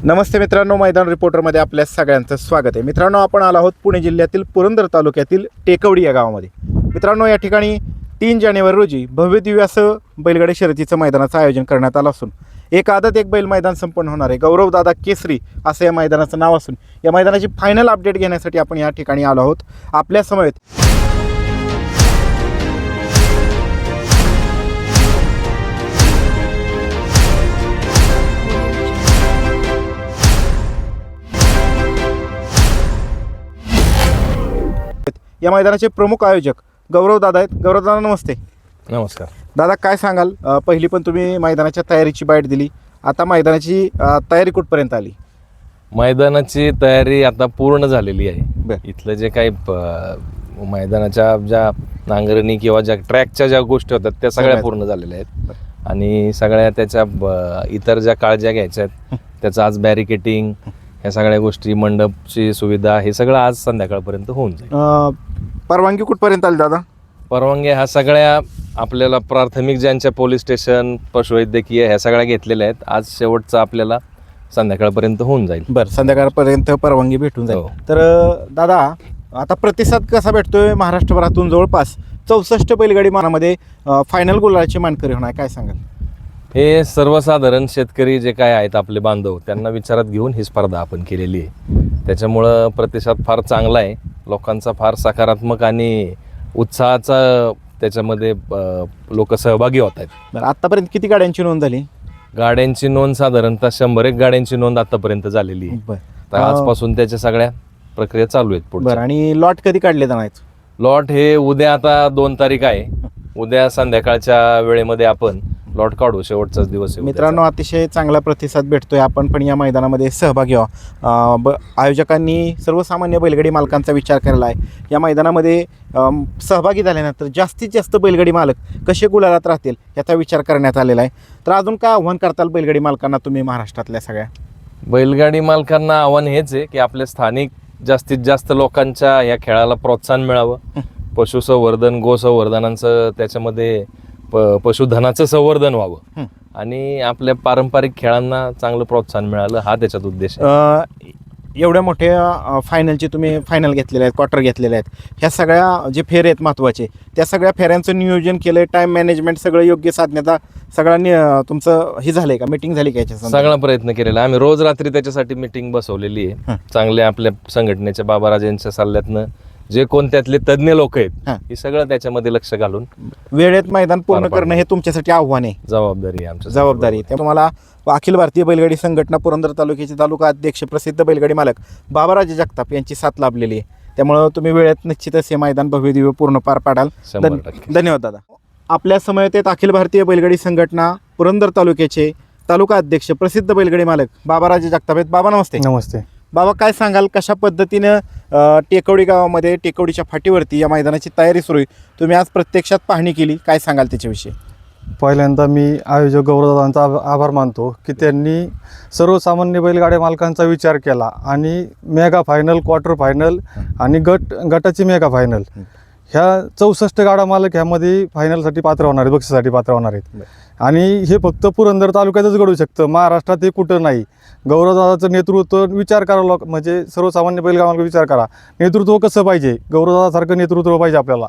नमस्ते मित्रांनो, मैदान रिपोर्टरमध्ये आपल्या सगळ्यांचं स्वागत आहे. मित्रांनो, आपण आलो आहोत पुणे जिल्ह्यातील पुरंदर तालुक्यातील टेकवडी या गावामध्ये. मित्रांनो, या ठिकाणी 3 जानेवारी रोजी भव्यदिव्य असं बैलगाडी शर्यतीचं मैदानाचं आयोजन करण्यात आलं असून एक आदत एक बैल मैदान संपन्न होणार आहे. गौरवदादा केसरी असं या मैदानाचं नाव असून या मैदानाची फायनल अपडेट घेण्यासाठी आपण या ठिकाणी आलो आहोत. आपल्या समवेत या मैदानाचे प्रमुख आयोजक गौरवदादा आहेत. गौरवदादा, नमस्ते. नमस्कार दादा, काय सांगाल? पहिली पण तुम्ही मैदानाच्या तयारीची बाईट दिली, आता मैदानाची तयारी कुठपर्यंत आली? मैदानाची तयारी आता पूर्ण झालेली आहे. बर. इथलं जे काही मैदानाच्या ज्या नांगरणी किंवा ज्या ट्रॅकच्या ज्या गोष्टी होत्या त्या सगळ्या पूर्ण झालेल्या आहेत. आणि सगळ्या त्याच्या इतर ज्या काळज्या घ्यायच्या आहेत त्याचं आज बॅरिकेटिंग, ह्या सगळ्या गोष्टी, मंडपची सुविधा, हे सगळं आज संध्याकाळपर्यंत होऊन जाईल. परवानगी कुठपर्यंत आली दादा? परवानगी ह्या सगळ्या आपल्याला प्राथमिक ज्यांच्या पोलीस स्टेशन, पशुवैद्यकीय, ह्या सगळ्या घेतलेल्या आहेत. आज शेवटचा आपल्याला संध्याकाळपर्यंत होऊन जाईल. बरं, संध्याकाळपर्यंत परवानगी भेटून जाईल. हो. तर दादा, आता प्रतिसाद कसा भेटतोय? महाराष्ट्रभरातून जवळपास 64 बैलगाडी मानामध्ये फायनल गुलालाची मानकरी होणार, काय सांगाल? हे सर्वसाधारण शेतकरी जे काय आहेत आपले बांधव, त्यांना विचारात घेऊन ही स्पर्धा आपण केलेली आहे. त्याच्यामुळं प्रतिसाद फार चांगला आहे, लोकांचा फार सकारात्मक आणि उत्साहाचा त्याच्यामध्ये लोक सहभागी होत आहेत. बरं, आत्तापर्यंत किती गाड्यांची नोंद झाली? गाड्यांची नोंद साधारणतः 100 गाड्यांची नोंद आतापर्यंत झालेली आहे. बरं. तर आजपासून त्याच्या सगळ्या प्रक्रिया चालू आहेत. बरं, आणि लॉट कधी काढले जाणार आहेत? लॉट हे उद्या, आता 2 तारीख आहे, उद्या संध्याकाळच्या वेळेमध्ये आपण लॉट काढू. शेवटचाच दिवस आहे मित्रांनो, अतिशय चांगला प्रतिसाद भेटतोय. आपण पण या मैदानामध्ये सहभागी व्हा. आयोजकांनी सर्वसामान्य बैलगाडी मालकांचा विचार केला आहे. या मैदानामध्ये सहभागी झाल्यानंतर जास्तीत जास्त बैलगाडी मालक कसे गुलालात राहतील याचा विचार करण्यात आलेला आहे. तर अजून काय आव्हान करताल बैलगाडी मालकांना तुम्ही महाराष्ट्रातल्या सगळ्या? बैलगाडी मालकांना आव्हान हेच आहे की आपल्या स्थानिक जास्तीत जास्त लोकांच्या या खेळाला प्रोत्साहन मिळावं. पशुसंवर्धन, गोसंवर्धनांचं, त्याच्यामध्ये पशुधनाचं संवर्धन व्हावं आणि आपल्या पारंपरिक खेळांना चांगलं प्रोत्साहन मिळालं, हा त्याच्यात उद्देश आहे. एवढ्या मोठ्या फायनलचे तुम्ही फायनल घेतलेले आहेत, क्वार्टर घेतलेले आहेत, ह्या सगळ्या जे फेरे आहेत महत्त्वाचे, त्या सगळ्या फेऱ्यांचं नियोजन केलं आहे, टाईम मॅनेजमेंट सगळं योग्य साधण्याचा सगळ्यांनी तुमचं हे झालं आहे का, मीटिंग झाली का याच्या? सगळा प्रयत्न केलेला आम्ही. रोज रात्री त्याच्यासाठी मीटिंग बसवलेली आहे. चांगल्या आपल्या संघटनेच्या बाबाराजांच्या सल्ल्यातनं जे कोण त्यातले तज्ज्ञ लोक आहेत, हे सगळं त्याच्यामध्ये लक्ष घालून वेळेत मैदान पूर्ण करणं हे तुमच्यासाठी आव्हान आहे, जबाबदारी आहे आमची. जबाबदारी. त्या तुम्हाला अखिल भारतीय बैलगाडी संघटना पुरंदर तालुक्याचे तालुका अध्यक्ष, प्रसिद्ध बैलगाडी मालक बाबाराजे जगताप यांची साथ लाभलेली आहे. त्यामुळं तुम्ही वेळेत निश्चितच हे मैदान भव्यदिव्य पूर्ण पार पाडाल. 100%. धन्यवाद दादा. आपल्या समवेत आहेत अखिल भारतीय बैलगाडी संघटना पुरंदर तालुक्याचे तालुका अध्यक्ष, प्रसिद्ध बैलगाडी मालक बाबाराजे जगताप आहेत. बाबा, नमस्ते. नमस्ते बाबा, काय सांगाल, कशा पद्धतीनं टेकवडी गावामध्ये टेकवडीच्या फाटीवरती या मैदानाची तयारी सुरू आहे? तुम्ही आज प्रत्यक्षात पाहणी केली, काय सांगाल त्याच्याविषयी? पहिल्यांदा मी आयोजक गौरवदादांचा आभार मानतो की त्यांनी सर्वसामान्य बैलगाड्या मालकांचा विचार केला आणि मेगा फायनल, क्वार्टर फायनल आणि गटाची मेगा फायनल, ह्या 64 गाडा मालक ह्यामध्ये फायनलसाठी पात्र होणार आहेत, बक्षीसाठी पात्र होणार आहेत. आणि हे फक्त पुरंदर तालुक्यातच घडू शकतं, महाराष्ट्रात हे कुठं नाही. गौरवदादाचं नेतृत्व विचार करा, म्हणजे सर्वसामान्य बैलगाडा मालक विचार करा, नेतृत्व कसं पाहिजे, गौरवदादासारखं नेतृत्व पाहिजे आपल्याला,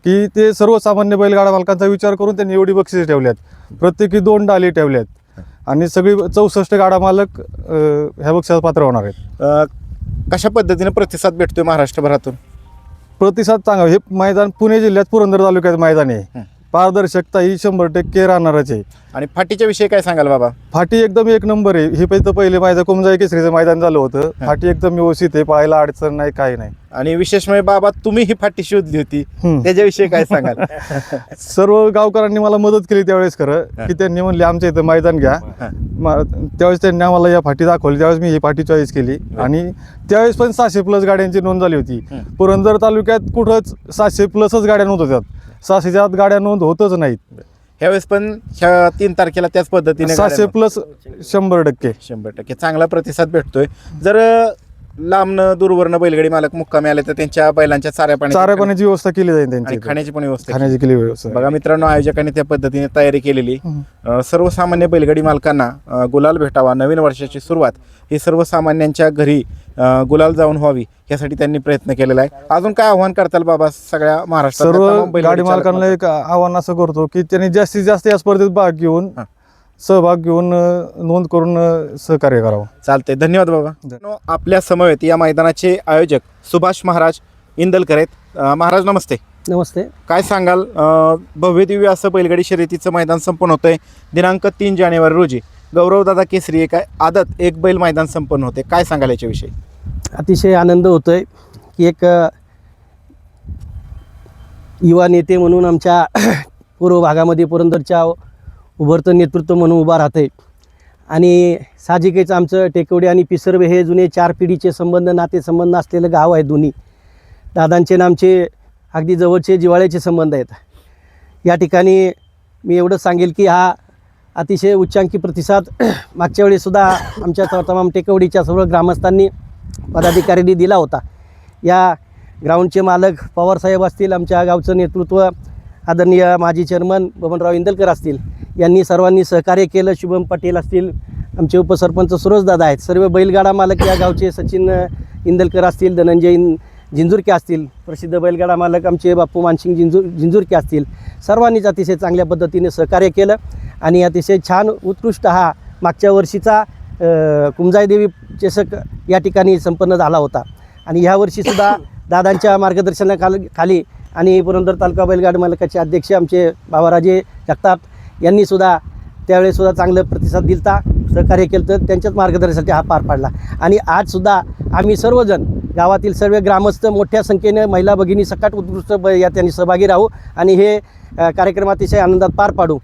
की ते सर्वसामान्य बैलगाडा मालकांचा विचार करून त्यांनी एवढी बक्षिसे ठेवल्यात, प्रत्येकी 2 डाली ठेवल्यात आणि सगळी 64 गाडा मालक ह्या बक्षिसात पात्र होणार आहेत. कशा पद्धतीने प्रतिसाद भेटतोय महाराष्ट्रभरातून? प्रतिसाद चांगला. हे मैदान पुणे जिल्ह्यात पुरंदर तालुक्यात मैदान आहे, पारदर्शकता ही 100% राहणारच आहे. आणि फाटीच्या विषयी काय सांगाल बाबा? फाटी एकदम एक नंबर आहे. हे पहिले मैदान कोमजाई केसरीचं मैदान झालं होतं. फाटी एकदम व्यवस्थित आहे, पाहायला अडचण नाही, काही नाही. आणि विशेष म्हणजे बाबा, तुम्ही ही फाटी शोधली होती, त्याच्याविषयी काय सांगाल? सर्व गावकऱ्यांनी मला मदत केली त्यावेळेस, खरं की त्यांनी म्हणले आमच्या इथं मैदान घ्या. त्यावेळेस त्यांनी आम्हाला या फाटी दाखवली, त्यावेळेस मी ही फाटी चॉईस केली. आणि त्यावेळेस पण 600+ गाड्यांची नोंद झाली होती. पुरंदर तालुक्यात कुठंच 700+ गाड्या नोंद होत्यात, 600च्या आत गाड्या नोंद होतच नाहीत. ह्यावेळेस पण 3 तारखेला त्याच पद्धतीने 700+ 100% चांगला प्रतिसाद भेटतोय. जर लांबनं दूरवरनं बैलगाडी मालक मुक्कामी आले तर त्यांच्या बैलांच्या चाऱ्या चारा पाण्याची व्यवस्था केली जाईल आणि त्यांची खाण्याची पण व्यवस्था केली. खाण्याची केली व्यवस्था बघा मित्रांनो, आयोजकांनी त्या पद्धतीने तयारी केलेली. सर्वसामान्य बैलगाडी मालकांना गुलाल भेटावा, नवीन वर्षाची सुरुवात ही सर्वसामान्यांच्या घरी गुलाल जाऊन व्हावी यासाठी त्यांनी प्रयत्न केलेला आहे. अजून काय आव्हान करताल बाबा सगळ्या महाराष्ट्रात सर्व गाडी मालकांना एक आव्हान असं करतो की त्यांनी जास्तीत जास्त या स्पर्धेत भाग घेऊन सहभाग घेऊन नोंद करून सहकार्य करावं. चालते. धन्यवाद बाबा. आपल्या समवेत या मैदानाचे आयोजक सुभाष महाराज इंदलकर आहेत. महाराज नमस्ते. नमस्ते. काय सांगाल, भव्य दिव्य असं बैलगाडी शर्यतीचं मैदान संपन्न होतंय दिनांक 3 जानेवारी रोजी गौरवदादा केसरी एक आदत एक बैल मैदान संपन्न होते. काय सांगाल याच्याविषयी? अतिशय आनंद होतोय की एक युवा नेते म्हणून आमच्या पूर्व भागामध्ये पुरंदरच्या उभरतं नेतृत्व म्हणून उभा राहते आणि साहजिकच आमचं टेकवडे आणि पिसर्वे हे जुने 4 पिढीचे संबंध नातेसंबंध असलेलं गाव आहे. दोन्ही दादांचे आणि आमचे अगदी जवळचे जिव्हाळ्याचे संबंध आहेत. या ठिकाणी मी एवढंच सांगेल की हा अतिशय उच्चांकी प्रतिसाद मागच्या वेळीसुद्धा आमच्या तमाम टेकवडीच्या सर्व ग्रामस्थांनी पदाधिकाऱ्यांनी दिला होता. या ग्राउंडचे मालक पवारसाहेब असतील, आमच्या गावचं नेतृत्व आदरणीय माजी चेअरमन बबनराव इंदलकर असतील, यांनी सर्वांनी सहकार्य केलं. शुभम पटेल असतील, आमचे उपसरपंच सुरजदादा आहेत, सर्व बैलगाडा मालक या गावचे सचिन इंदलकर असतील, धनंजय जिंजुरके असतील, प्रसिद्ध बैलगाडा मालक आमचे बापू मानसिंग जिंजुरके असतील, सर्वांनीच अतिशय चांगल्या पद्धतीने सहकार्य केलं आणि अतिशय छान उत्कृष्ट हा मागच्या वर्षीचा कुंजाईदेवी चषक या ठिकाणी संपन्न झाला होता. आणि ह्या वर्षीसुद्धा दादांच्या मार्गदर्शनाखाली आणि पुरंदर तालुका बैलगाडी मालकाचे अध्यक्ष आमचे बाबाराजे जगताप यांनीसुद्धा त्यावेळेसुद्धा चांगलं प्रतिसाद दिलता, सहकार्य केलं, तर त्यांच्याच मार्गदर्शनासाठी हा पार पाडला. आणि आजसुद्धा आम्ही सर्वजण गावातील सर्व ग्रामस्थ मोठ्या संख्येने महिला भगिनी सकट उत्कृष्ट या त्यांनी सहभागी राहू आणि हे कार्यक्रम अतिशय आनंदात पार पाडू.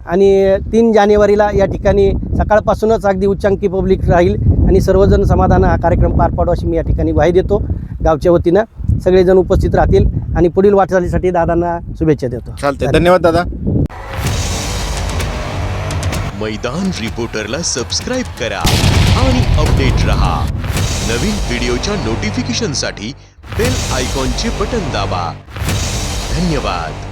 आणि 3 जानेवारीला या ठिकाणी सकाळपासूनच अगदी उच्चांकी पब्लिक राहील आणि सर्वजण समाधान हा कार्यक्रम पार पाडू अशी मी या ठिकाणी ग्वाही देतो. गावच्या वतीनं सगळेजण उपस्थित राहतील आणि पुढील वाटचालीसाठी दादांना शुभेच्छा देतो. चालते. धन्यवाद दादा. मैदान रिपोर्टरला सबस्क्राइब करा आणि अपडेट रहा. नवीन व्हिडिओच्या नोटिफिकेशनसाठी बेल आयकॉनचे बटन दाबा. धन्यवाद.